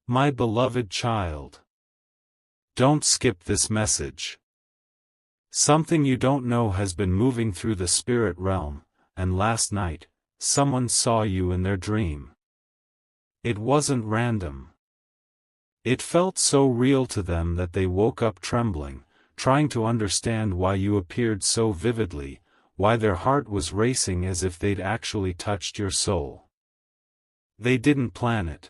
My beloved child. Don't skip this message. Something you don't know has been moving through the spirit realm, and last night, someone saw you in their dream. It wasn't random. It felt so real to them that they woke up trembling, trying to understand why you appeared so vividly, why their heart was racing as if they'd actually touched your soul. They didn't plan it.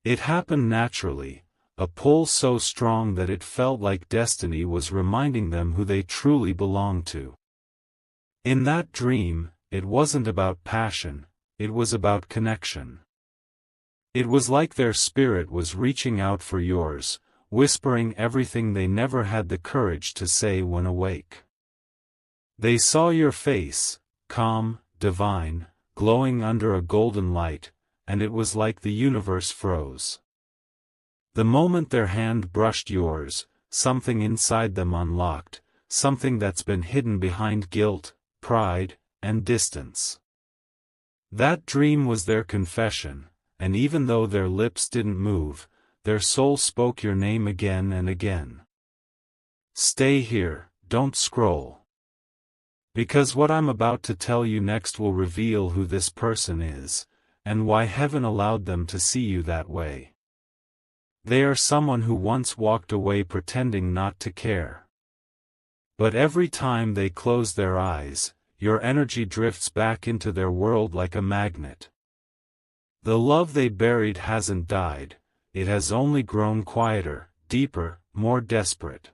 It happened naturally, a pull so strong that it felt like destiny was reminding them who they truly belonged to. In that dream, it wasn't about passion, it was about connection. It was like their spirit was reaching out for yours, whispering everything they never had the courage to say when awake. They saw your face, calm, divine, glowing under a golden light, and it was like the universe froze. The moment their hand brushed yours, something inside them unlocked, something that's been hidden behind guilt, pride, and distance. That dream was their confession, and even though their lips didn't move, their soul spoke your name again and again. Stay here, don't scroll. Because what I'm about to tell you next will reveal who this person is, and why heaven allowed them to see you that way. They are someone who once walked away pretending not to care. But every time they close their eyes, your energy drifts back into their world like a magnet. The love they buried hasn't died, it has only grown quieter, deeper, more desperate.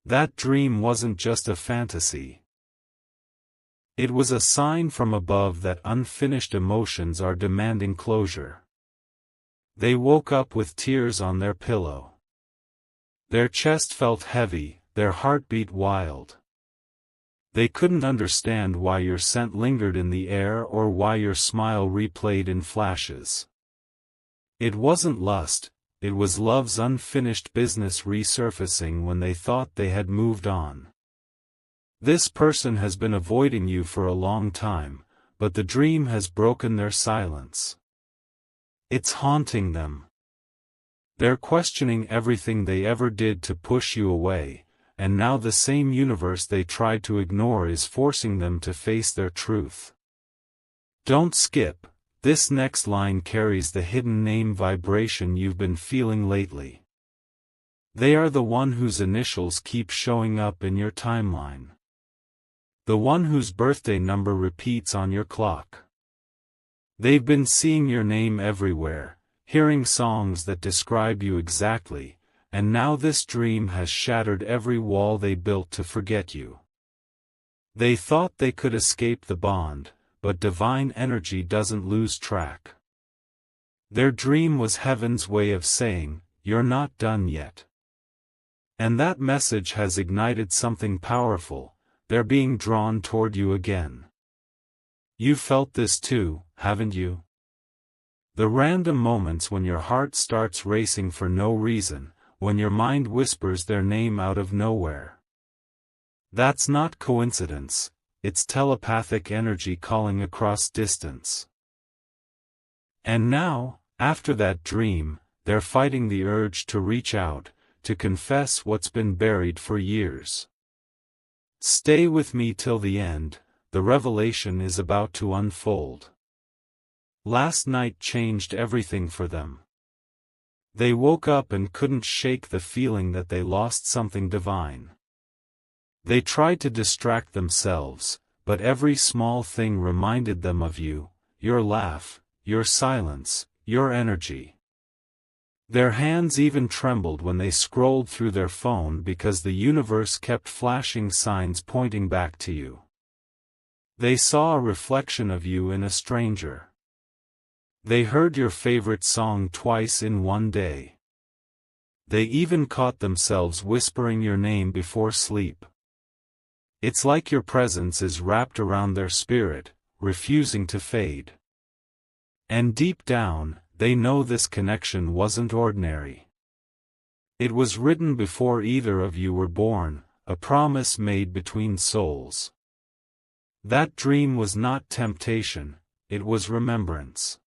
That dream wasn't just a fantasy. It was a sign from above that unfinished emotions are demanding closure. They woke up with tears on their pillow. Their chest felt heavy, their heart beat wild. They couldn't understand why your scent lingered in the air or why your smile replayed in flashes. It wasn't lust, it was love's unfinished business resurfacing when they thought they had moved on. This person has been avoiding you for a long time, but the dream has broken their silence. It's haunting them. They're questioning everything they ever did to push you away, and now the same universe they tried to ignore is forcing them to face their truth. Don't skip, this next line carries the hidden name vibration you've been feeling lately. They are the one whose initials keep showing up in your timeline. The one whose birthday number repeats on your clock. They've been seeing your name everywhere, hearing songs that describe you exactly, and now this dream has shattered every wall they built to forget you. They thought they could escape the bond, but divine energy doesn't lose track. Their dream was heaven's way of saying, "You're not done yet." And that message has ignited something powerful. They're being drawn toward you again. You felt this too, haven't you? The random moments when your heart starts racing for no reason, when your mind whispers their name out of nowhere. That's not coincidence, it's telepathic energy calling across distance. And now, after that dream, they're fighting the urge to reach out, to confess what's been buried for years. Stay with me till the end, the revelation is about to unfold. Last night changed everything for them. They woke up and couldn't shake the feeling that they lost something divine. They tried to distract themselves, but every small thing reminded them of you, your laugh, your silence, your energy. Their hands even trembled when they scrolled through their phone because the universe kept flashing signs pointing back to you. They saw a reflection of you in a stranger. They heard your favorite song twice in one day. They even caught themselves whispering your name before sleep. It's like your presence is wrapped around their spirit, refusing to fade. And deep down, they know this connection wasn't ordinary. It was written before either of you were born, a promise made between souls. That dream was not temptation, it was remembrance.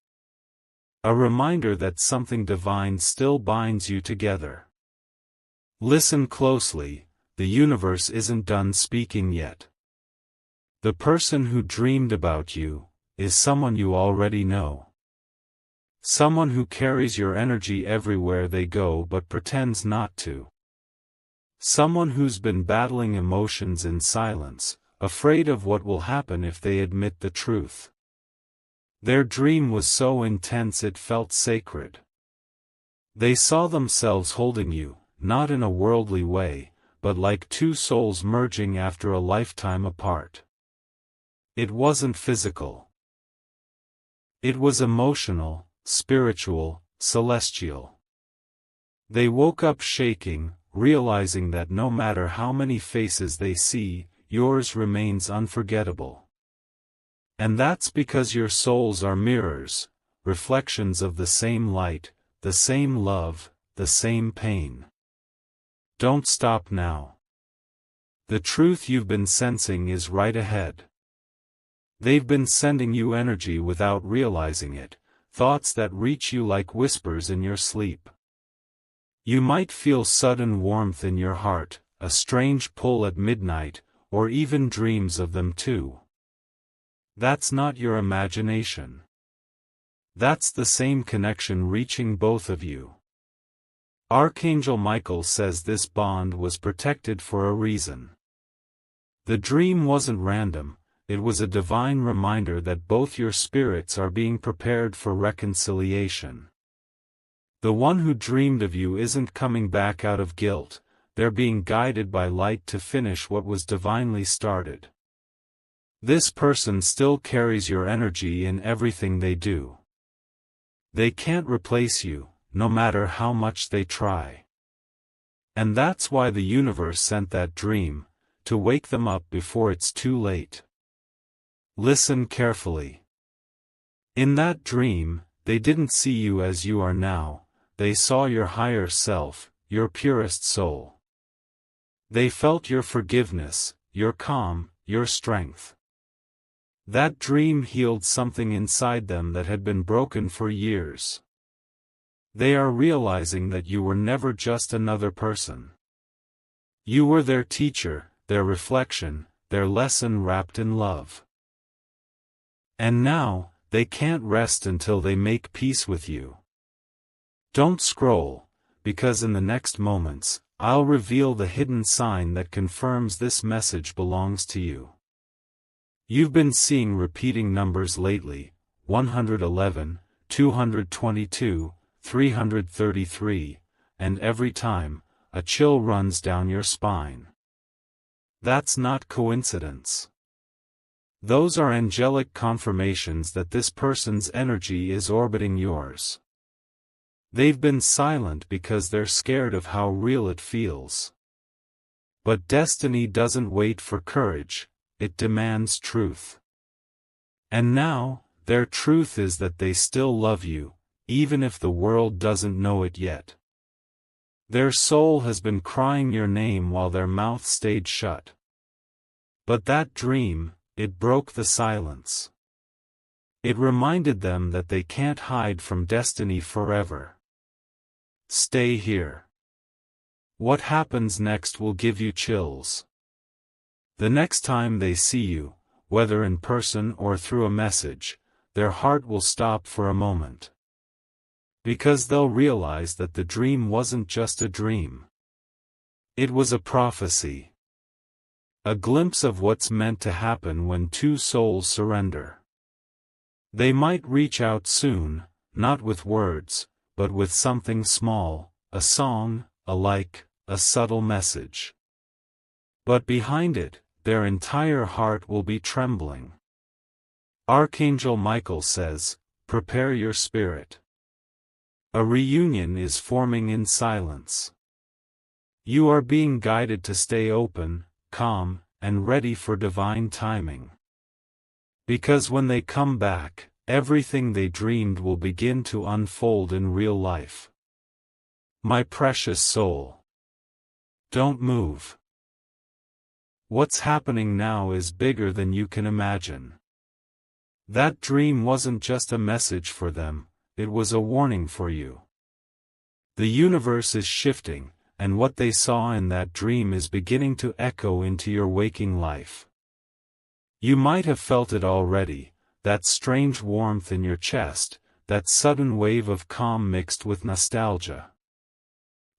A reminder that something divine still binds you together. Listen closely, the universe isn't done speaking yet. The person who dreamed about you is someone you already know. Someone who carries your energy everywhere they go but pretends not to. Someone who's been battling emotions in silence, afraid of what will happen if they admit the truth. Their dream was so intense it felt sacred. They saw themselves holding you, not in a worldly way, but like two souls merging after a lifetime apart. It wasn't physical. It was emotional, spiritual, celestial. They woke up shaking, realizing that no matter how many faces they see, yours remains unforgettable. And that's because your souls are mirrors, reflections of the same light, the same love, the same pain. Don't stop now. The truth you've been sensing is right ahead. They've been sending you energy without realizing it, thoughts that reach you like whispers in your sleep. You might feel sudden warmth in your heart, a strange pull at midnight, or even dreams of them too. That's not your imagination. That's the same connection reaching both of you. Archangel Michael says this bond was protected for a reason. The dream wasn't random, it was a divine reminder that both your spirits are being prepared for reconciliation. The one who dreamed of you isn't coming back out of guilt, they're being guided by light to finish what was divinely started. This person still carries your energy in everything they do. They can't replace you, no matter how much they try. And that's why the universe sent that dream, to wake them up before it's too late. Listen carefully. In that dream, they didn't see you as you are now, they saw your higher self, your purest soul. They felt your forgiveness, your calm, your strength. That dream healed something inside them that had been broken for years. They are realizing that you were never just another person. You were their teacher, their reflection, their lesson wrapped in love. And now, they can't rest until they make peace with you. Don't scroll, because in the next moments, I'll reveal the hidden sign that confirms this message belongs to you. You've been seeing repeating numbers lately, 111, 222, 333, and every time, a chill runs down your spine. That's not coincidence. Those are angelic confirmations that this person's energy is orbiting yours. They've been silent because they're scared of how real it feels. But destiny doesn't wait for courage, it demands truth. And now, their truth is that they still love you, even if the world doesn't know it yet. Their soul has been crying your name while their mouth stayed shut. But that dream, it broke the silence. It reminded them that they can't hide from destiny forever. Stay here. What happens next will give you chills. The next time they see you, whether in person or through a message, their heart will stop for a moment. Because they'll realize that the dream wasn't just a dream. It was a prophecy. A glimpse of what's meant to happen when two souls surrender. They might reach out soon, not with words, but with something small, a song, a like, a subtle message. But behind it, their entire heart will be trembling. Archangel Michael says, prepare your spirit. A reunion is forming in silence. You are being guided to stay open, calm, and ready for divine timing. Because when they come back, everything they dreamed will begin to unfold in real life. My precious soul. Don't move. What's happening now is bigger than you can imagine. That dream wasn't just a message for them, it was a warning for you. The universe is shifting, and what they saw in that dream is beginning to echo into your waking life. You might have felt it already, that strange warmth in your chest, that sudden wave of calm mixed with nostalgia.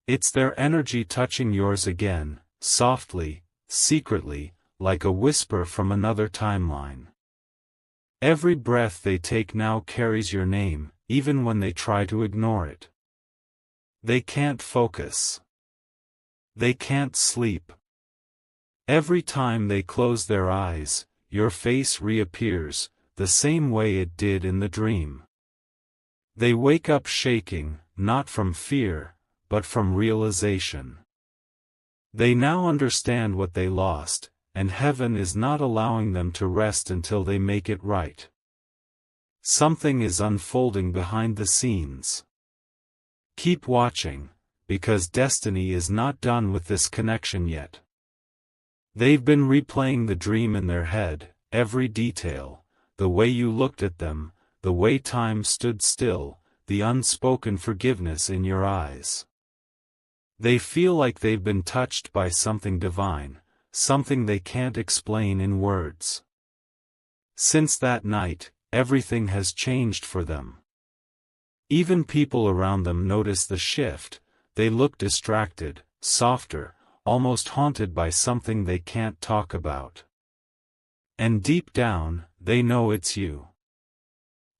It's their energy touching yours again, softly, secretly, like a whisper from another timeline. Every breath they take now carries your name, even when they try to ignore it. They can't focus. They can't sleep. Every time they close their eyes, your face reappears, the same way it did in the dream. They wake up shaking, not from fear, but from realization. They now understand what they lost, and heaven is not allowing them to rest until they make it right. Something is unfolding behind the scenes. Keep watching, because destiny is not done with this connection yet. They've been replaying the dream in their head, every detail, the way you looked at them, the way time stood still, the unspoken forgiveness in your eyes. They feel like they've been touched by something divine, something they can't explain in words. Since that night, everything has changed for them. Even people around them notice the shift. They look distracted, softer, almost haunted by something they can't talk about. And deep down, they know it's you.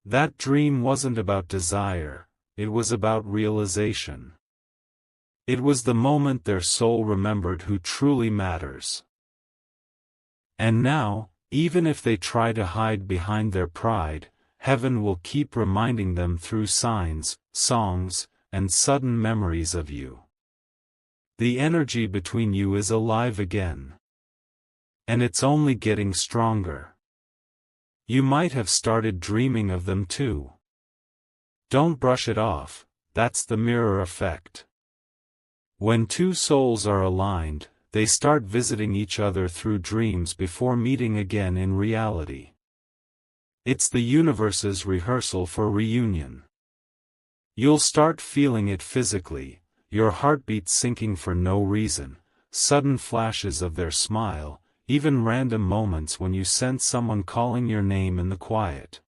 That dream wasn't about desire, it was about realization. It was the moment their soul remembered who truly matters. And now, even if they try to hide behind their pride, heaven will keep reminding them through signs, songs, and sudden memories of you. The energy between you is alive again. And it's only getting stronger. You might have started dreaming of them too. Don't brush it off, that's the mirror effect. When two souls are aligned, they start visiting each other through dreams before meeting again in reality. It's the universe's rehearsal for reunion. You'll start feeling it physically, your heartbeat sinking for no reason, sudden flashes of their smile, even random moments when you sense someone calling your name in the quiet.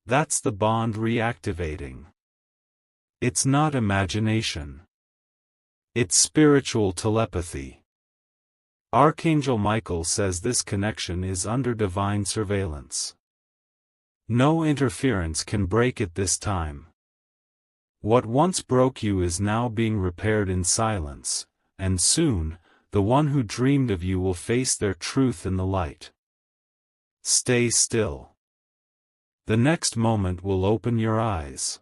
That's the bond reactivating. It's not imagination. It's spiritual telepathy. Archangel Michael says this connection is under divine surveillance. No interference can break it this time. What once broke you is now being repaired in silence, and soon, the one who dreamed of you will face their truth in the light. Stay still. The next moment will open your eyes.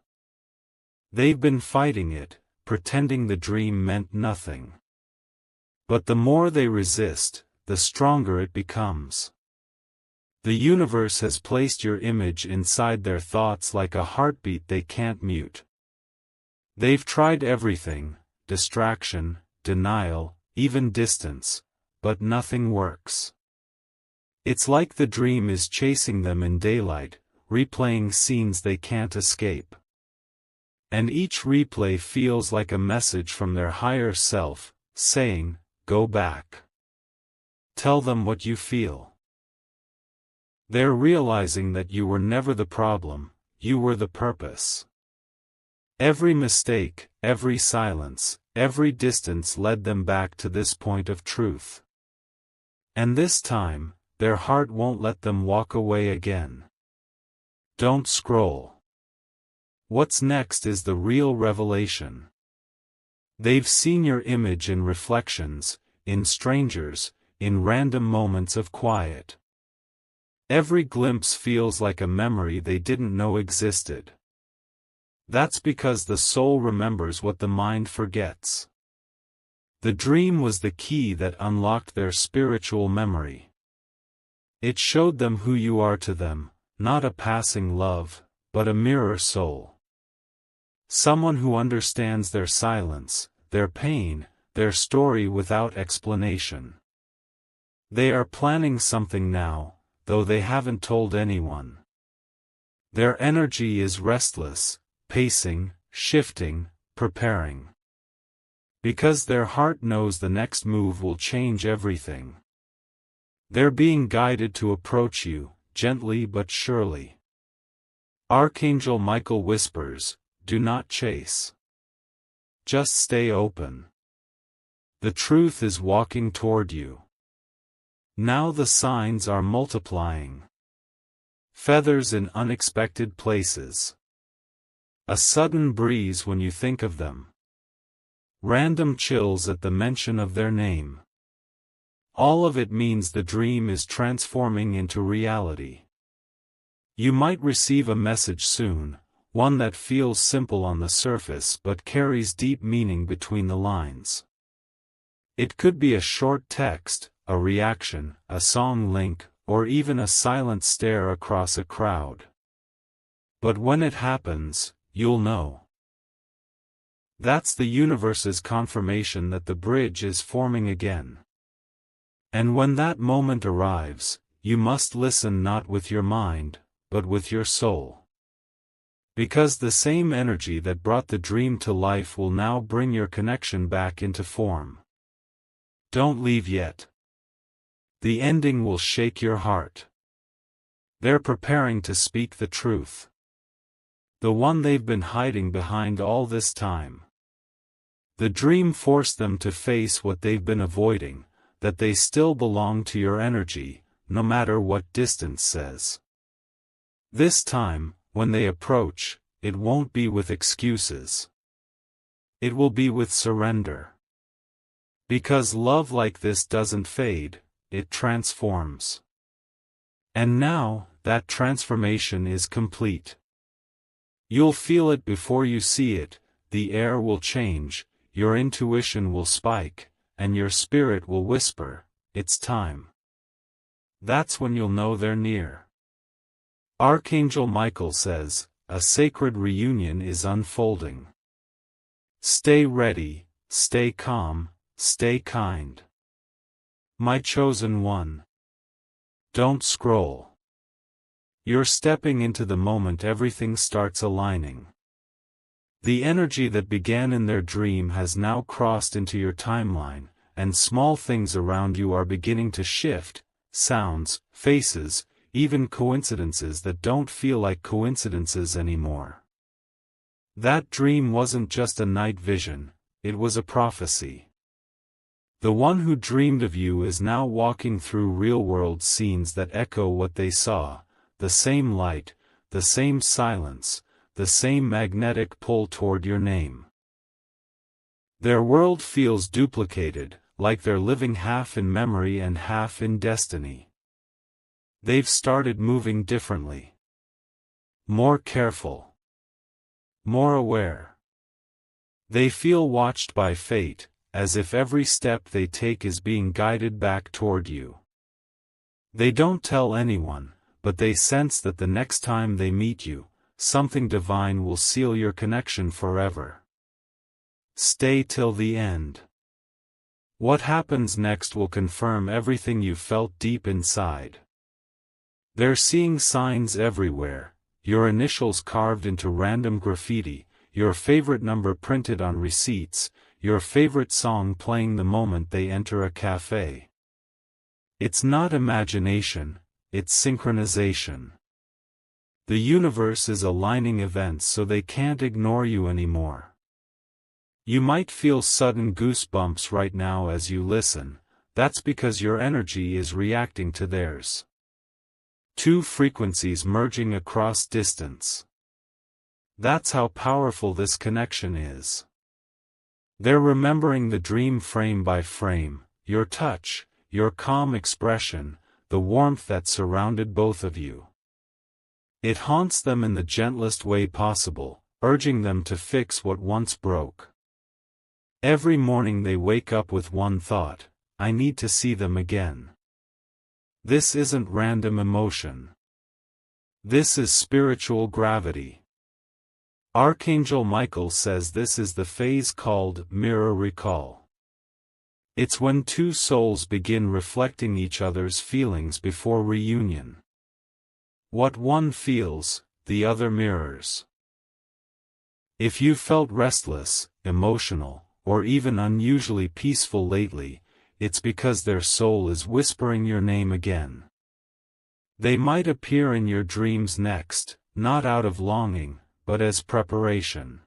They've been fighting it, pretending the dream meant nothing. But the more they resist, the stronger it becomes. The universe has placed your image inside their thoughts like a heartbeat they can't mute. They've tried everything, distraction, denial, even distance, but nothing works. It's like the dream is chasing them in daylight, replaying scenes they can't escape. And each replay feels like a message from their higher self, saying, "Go back. Tell them what you feel." They're realizing that you were never the problem, you were the purpose. Every mistake, every silence, every distance led them back to this point of truth. And this time, their heart won't let them walk away again. Don't scroll. What's next is the real revelation. They've seen your image in reflections, in strangers, in random moments of quiet. Every glimpse feels like a memory they didn't know existed. That's because the soul remembers what the mind forgets. The dream was the key that unlocked their spiritual memory. It showed them who you are to them, not a passing love, but a mirror soul. Someone who understands their silence, their pain, their story without explanation. They are planning something now, though they haven't told anyone. Their energy is restless, pacing, shifting, preparing. Because their heart knows the next move will change everything. They're being guided to approach you, gently but surely. Archangel Michael whispers, "Do not chase. Just stay open. The truth is walking toward you." Now the signs are multiplying. Feathers in unexpected places. A sudden breeze when you think of them. Random chills at the mention of their name. All of it means the dream is transforming into reality. You might receive a message soon, one that feels simple on the surface but carries deep meaning between the lines. It could be a short text, a reaction, a song link, or even a silent stare across a crowd. But when it happens, you'll know. That's the universe's confirmation that the bridge is forming again. And when that moment arrives, you must listen not with your mind, but with your soul. Because the same energy that brought the dream to life will now bring your connection back into form. Don't leave yet. The ending will shake your heart. They're preparing to speak the truth. The one they've been hiding behind all this time. The dream forced them to face what they've been avoiding, that they still belong to your energy, no matter what distance says. This time, when they approach, it won't be with excuses. It will be with surrender. Because love like this doesn't fade, it transforms. And now, that transformation is complete. You'll feel it before you see it, the air will change, your intuition will spike, and your spirit will whisper, "It's time." That's when you'll know they're near. Archangel Michael says, a sacred reunion is unfolding. Stay ready, stay calm, stay kind. My chosen one. Don't scroll. You're stepping into the moment everything starts aligning. The energy that began in their dream has now crossed into your timeline, and small things around you are beginning to shift, sounds, faces, even coincidences that don't feel like coincidences anymore. That dream wasn't just a night vision, it was a prophecy. The one who dreamed of you is now walking through real-world scenes that echo what they saw, the same light, the same silence, the same magnetic pull toward your name. Their world feels duplicated, like they're living half in memory and half in destiny. They've started moving differently. More careful. More aware. They feel watched by fate, as if every step they take is being guided back toward you. They don't tell anyone, but they sense that the next time they meet you, something divine will seal your connection forever. Stay till the end. What happens next will confirm everything you felt deep inside. They're seeing signs everywhere, your initials carved into random graffiti, your favorite number printed on receipts, your favorite song playing the moment they enter a cafe. It's not imagination, it's synchronization. The universe is aligning events so they can't ignore you anymore. You might feel sudden goosebumps right now as you listen, that's because your energy is reacting to theirs. Two frequencies merging across distance. That's how powerful this connection is. They're remembering the dream frame by frame, your touch, your calm expression, the warmth that surrounded both of you. It haunts them in the gentlest way possible, urging them to fix what once broke. Every morning they wake up with one thought: I need to see them again. This isn't random emotion. This is spiritual gravity. Archangel Michael says this is the phase called mirror recall. It's when two souls begin reflecting each other's feelings before reunion. What one feels, the other mirrors. If you felt restless, emotional, or even unusually peaceful lately, it's because their soul is whispering your name again. They might appear in your dreams next, not out of longing, but as preparation.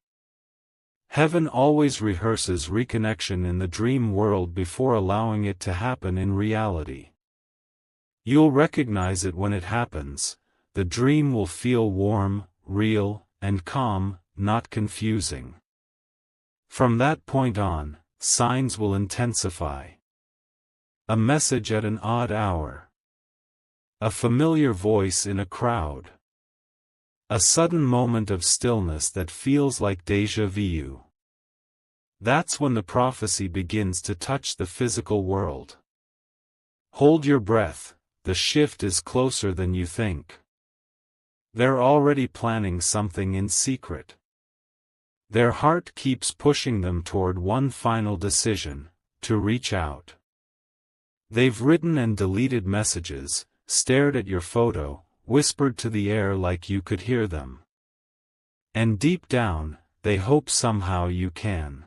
Heaven always rehearses reconnection in the dream world before allowing it to happen in reality. You'll recognize it when it happens. The dream will feel warm, real, and calm, not confusing. From that point on, signs will intensify. A message at an odd hour. A familiar voice in a crowd. A sudden moment of stillness that feels like déjà vu. That's when the prophecy begins to touch the physical world. Hold your breath, the shift is closer than you think. They're already planning something in secret. Their heart keeps pushing them toward one final decision, to reach out. They've written and deleted messages, stared at your photo, whispered to the air like you could hear them. And deep down, they hope somehow you can.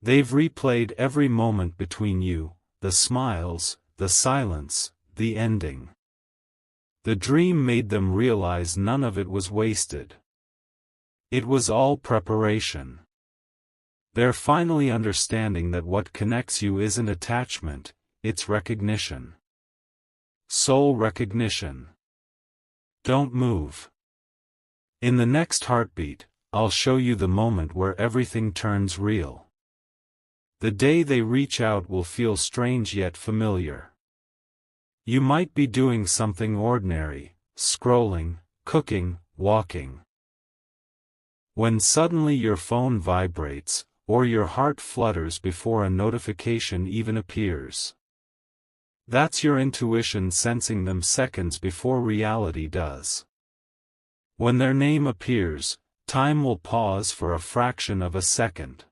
They've replayed every moment between you, the smiles, the silence, the ending. The dream made them realize none of it was wasted. It was all preparation. They're finally understanding that what connects you isn't attachment, it's recognition. Soul recognition. Don't move. In the next heartbeat, I'll show you the moment where everything turns real. The day they reach out will feel strange yet familiar. You might be doing something ordinary, scrolling, cooking, walking. When suddenly your phone vibrates, or your heart flutters before a notification even appears. That's your intuition sensing them seconds before reality does. When their name appears, time will pause for a fraction of a second.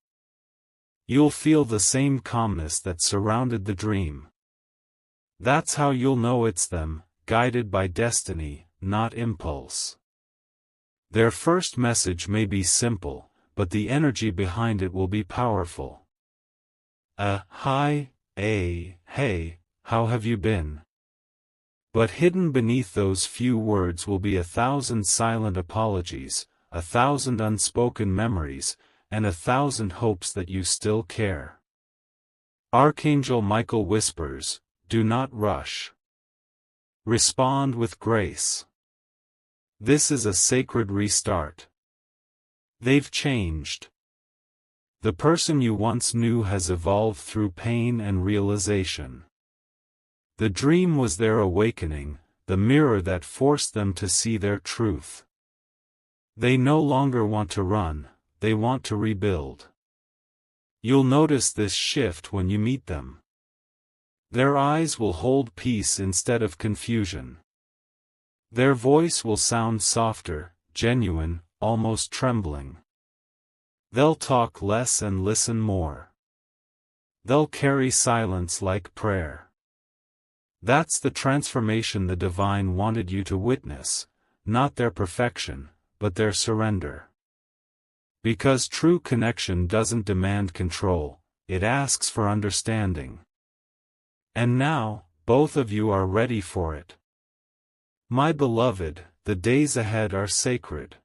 You'll feel the same calmness that surrounded the dream. That's how you'll know it's them, guided by destiny, not impulse. Their first message may be simple, but the energy behind it will be powerful. Hi, hey, how have you been? But hidden beneath those few words will be 1,000 silent apologies, 1,000 unspoken memories, and 1,000 hopes that you still care. Archangel Michael whispers, do not rush. Respond with grace. This is a sacred restart. They've changed. The person you once knew has evolved through pain and realization. The dream was their awakening, the mirror that forced them to see their truth. They no longer want to run, they want to rebuild. You'll notice this shift when you meet them. Their eyes will hold peace instead of confusion. Their voice will sound softer, genuine, almost trembling. They'll talk less and listen more. They'll carry silence like prayer. That's the transformation the divine wanted you to witness, not their perfection, but their surrender. Because true connection doesn't demand control, it asks for understanding. And now, both of you are ready for it. My beloved, the days ahead are sacred.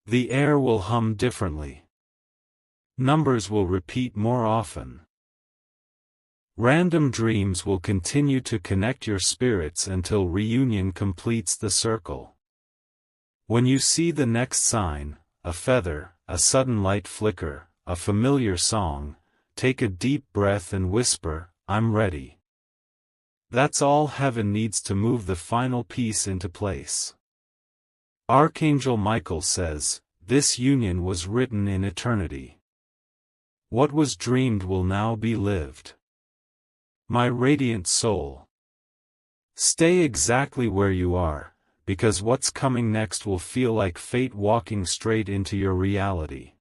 The air will hum differently. Numbers will repeat more often. Random dreams will continue to connect your spirits until reunion completes the circle. When you see the next sign, a feather, a sudden light flicker, a familiar song, take a deep breath and whisper, I'm ready. That's all heaven needs to move the final piece into place. Archangel Michael says, this union was written in eternity. What was dreamed will now be lived. My radiant soul. Stay exactly where you are, because what's coming next will feel like fate walking straight into your reality.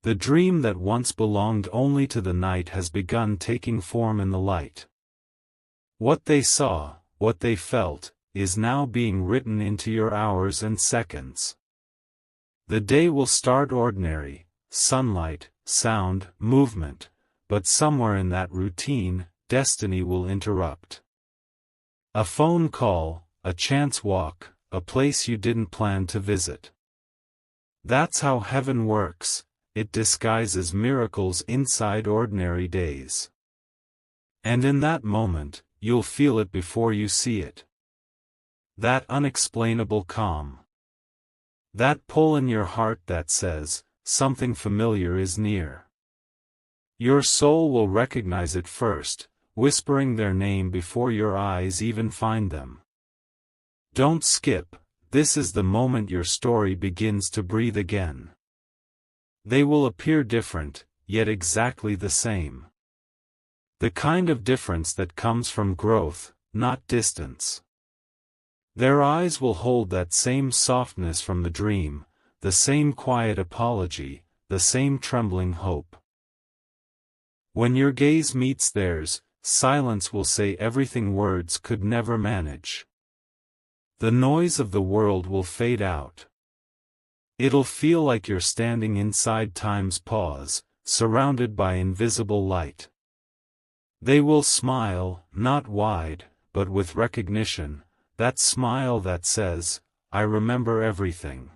The dream that once belonged only to the night has begun taking form in the light. What they saw, what they felt, is now being written into your hours and seconds. The day will start ordinary, sunlight, sound, movement, but somewhere in that routine, destiny will interrupt. A phone call, a chance walk, a place you didn't plan to visit. That's how heaven works, it disguises miracles inside ordinary days. And in that moment, you'll feel it before you see it. That unexplainable calm. That pull in your heart that says, something familiar is near. Your soul will recognize it first, whispering their name before your eyes even find them. Don't skip, this is the moment your story begins to breathe again. They will appear different, yet exactly the same. The kind of difference that comes from growth, not distance. Their eyes will hold that same softness from the dream, the same quiet apology, the same trembling hope. When your gaze meets theirs, silence will say everything words could never manage. The noise of the world will fade out. It'll feel like you're standing inside time's pause, surrounded by invisible light. They will smile, not wide, but with recognition, that smile that says, I remember everything.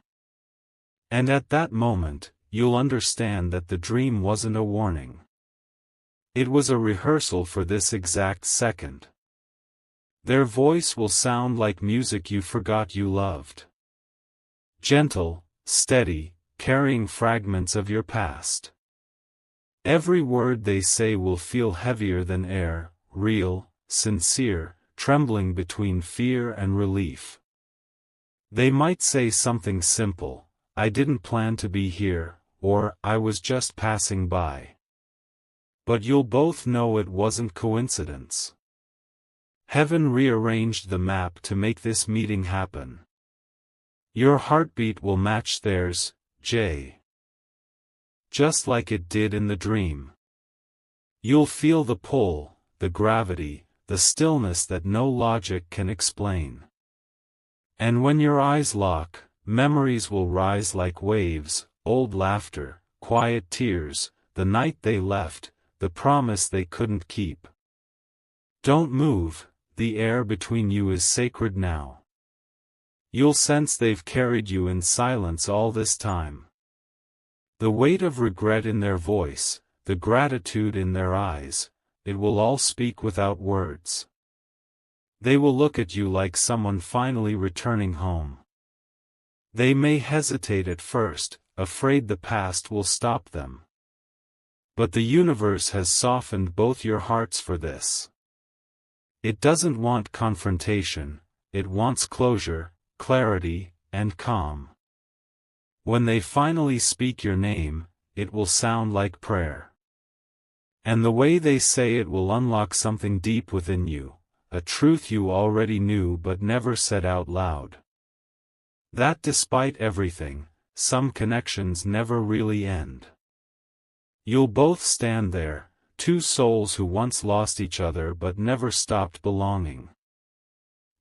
And at that moment, you'll understand that the dream wasn't a warning. It was a rehearsal for this exact second. Their voice will sound like music you forgot you loved. Gentle, steady, carrying fragments of your past. Every word they say will feel heavier than air, real, sincere, trembling between fear and relief. They might say something simple, I didn't plan to be here, or I was just passing by. But you'll both know it wasn't coincidence. Heaven rearranged the map to make this meeting happen. Your heartbeat will match theirs, Jay. Just like it did in the dream. You'll feel the pull, the gravity, the stillness that no logic can explain. And when your eyes lock, memories will rise like waves, old laughter, quiet tears, the night they left, the promise they couldn't keep. Don't move, the air between you is sacred now. You'll sense they've carried you in silence all this time. The weight of regret in their voice, the gratitude in their eyes, it will all speak without words. They will look at you like someone finally returning home. They may hesitate at first, afraid the past will stop them. But the universe has softened both your hearts for this. It doesn't want confrontation, it wants closure, clarity, and calm. When they finally speak your name, it will sound like prayer. And the way they say it will unlock something deep within you, a truth you already knew but never said out loud. That despite everything, some connections never really end. You'll both stand there, two souls who once lost each other but never stopped belonging.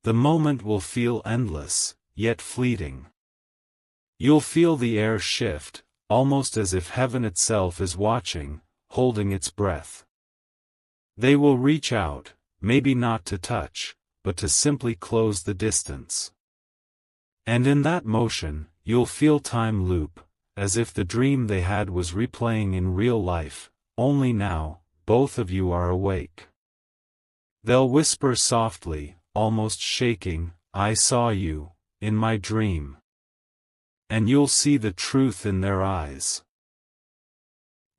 The moment will feel endless, yet fleeting. You'll feel the air shift, almost as if heaven itself is watching, holding its breath. They will reach out, maybe not to touch, but to simply close the distance. And in that motion, you'll feel time loop, as if the dream they had was replaying in real life, only now, both of you are awake. They'll whisper softly, almost shaking, I saw you, in my dream. And you'll see the truth in their eyes.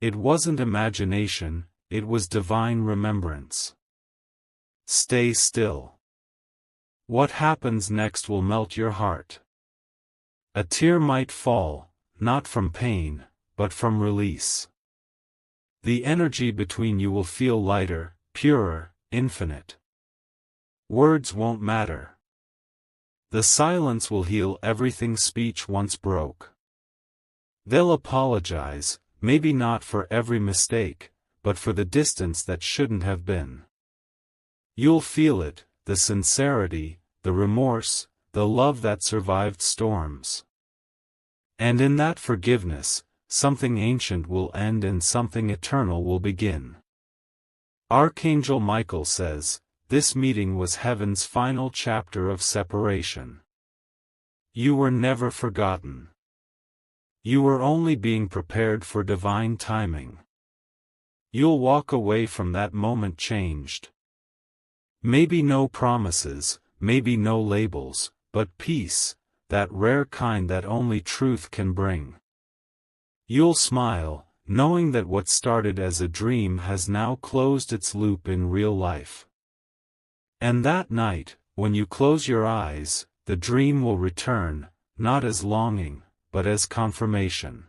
It wasn't imagination, it was divine remembrance. Stay still. What happens next will melt your heart. A tear might fall, not from pain, but from release. The energy between you will feel lighter, purer, infinite. Words won't matter. The silence will heal everything speech once broke. They'll apologize, maybe not for every mistake, but for the distance that shouldn't have been. You'll feel it, the sincerity, the remorse, the love that survived storms. And in that forgiveness, something ancient will end and something eternal will begin. Archangel Michael says, this meeting was heaven's final chapter of separation. You were never forgotten. You were only being prepared for divine timing. You'll walk away from that moment changed. Maybe no promises, maybe no labels, but peace, that rare kind that only truth can bring. You'll smile, knowing that what started as a dream has now closed its loop in real life. And that night, when you close your eyes, the dream will return, not as longing, but as confirmation.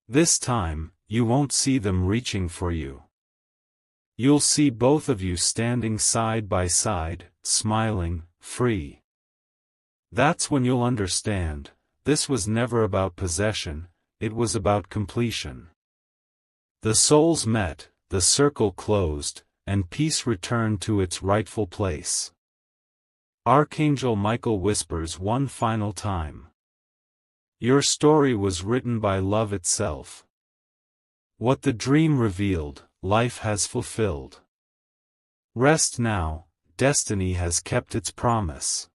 This time, you won't see them reaching for you. You'll see both of you standing side by side, smiling, free. That's when you'll understand, this was never about possession, it was about completion. The souls met, the circle closed, and peace returned to its rightful place. Archangel Michael whispers one final time. Your story was written by love itself. What the dream revealed, life has fulfilled. Rest now, destiny has kept its promise.